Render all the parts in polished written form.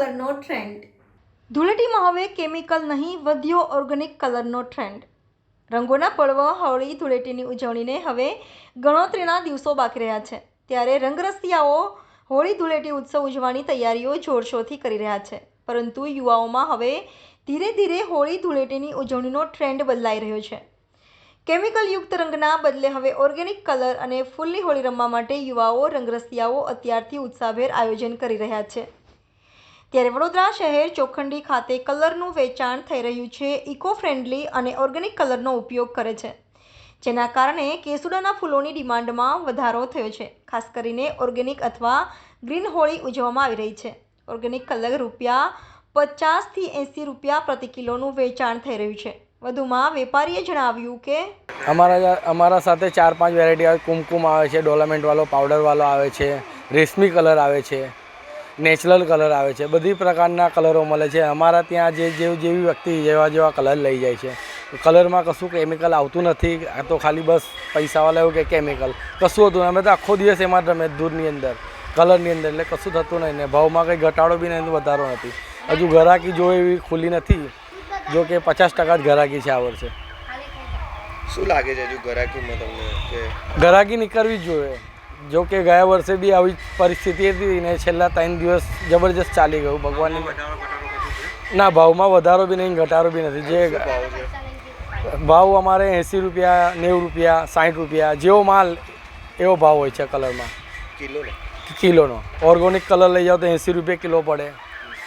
કલરનો ટ્રેન્ડ। ધૂળેટીમાં હવે કેમિકલ નહીં, વધ્યો ઓર્ગેનિક કલરનો ટ્રેન્ડ। રંગોના પર્વ હોળી ધૂળેટીની ઉજવણીને હવે ગણતરીના દિવસો બાકી રહ્યા છે, ત્યારે રંગરસિયાઓ હોળી ધૂળેટી ઉત્સવ ઉજવવાની તૈયારીઓ જોરશોરથી કરી રહ્યા છે, પરંતુ યુવાઓમાં હવે ધીરે ધીરે હોળી ધૂળેટીની ઉજવણીનો ટ્રેન્ડ બદલાઈ રહ્યો છે। કેમિકલયુક્ત રંગના બદલે હવે ઓર્ગેનિક કલર અને ફૂલની હોળી રમવા માટે યુવાઓ રંગરસિયાઓ અત્યારથી ઉત્સાહભેર આયોજન કરી રહ્યા છે। ત્યારે વડોદરા શહેર ચોખંડી ખાતે કલરનું વેચાણ થઈ રહ્યું છે। ઇકો ફ્રેન્ડલી અને ઓર્ગેનિક કલરનો ઉપયોગ કરે છે, જેના કારણે કેસુડાના ફૂલોની ડિમાન્ડમાં વધારો થયો છે। ખાસ કરીને ઓર્ગેનિક અથવા ગ્રીન હોળી ઉજવવામાં આવી રહી છે। ઓર્ગેનિક કલર ₹50 થી ₹80 પ્રતિ કિલોનું વેચાણ થઈ રહ્યું છે। વધુમાં વેપારીએ જણાવ્યું કે અમારા સાથે 4-5 વેરાયટી આવે। કુમકુમ આવે છે, ડોલામેન્ટવાળો, પાવડરવાળો આવે છે, રેશમી કલર આવે છે, નેચરલ કલર આવે છે, બધી પ્રકારના કલરો મળે છે। અમારા ત્યાં જેવી વ્યક્તિ જેવા કલર લઈ જાય છે। કલરમાં કશું કેમિકલ આવતું નથી, આ તો ખાલી બસ પૈસાવાળા એવું કે કેમિકલ કશું હતું। અમે તો આખો દિવસ એમાં રમે દૂધની અંદર, કલરની અંદર, એટલે કશું થતું નહીં ને ભાવમાં કંઈ ઘટાડો બી નહીં, વધારો નથી। હજુ ઘરાકી જો એવી ખુલ્લી નથી, જો કે 50% જ ઘરાકી છે આ વર્ષે। શું લાગે છે હજુ ઘરાકીમાં તમને કે ઘરાકી નીકળવી જ જોઈએ? જો કે ગયા વર્ષે બી આવી પરિસ્થિતિ હતી ને છેલ્લા 3 દિવસ જબરજસ્ત ચાલી ગયું। ભગવાનની ના, ભાવમાં વધારો બી નહીં, ઘટાડો બી નથી। જે ભાવ અમારે ₹80, ₹90, ₹60 જેવો માલ એવો ભાવ હોય છે કલરમાં। કિલોનો ઓર્ગેનિક કલર લઈ જાઓ તો ₹80 કિલો પડે।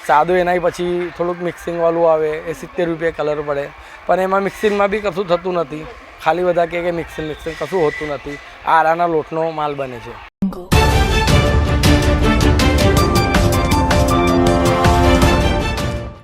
સાદું એના પછી થોડુંક મિક્સિંગવાળું આવે એ ₹70 કલર પડે, પણ એમાં મિક્સિંગમાં બી કશું થતું નથી। ખાલી બધા કે મિક્સિંગ કશું હોતું નથી। આરાના લોટનો માલ બને છે।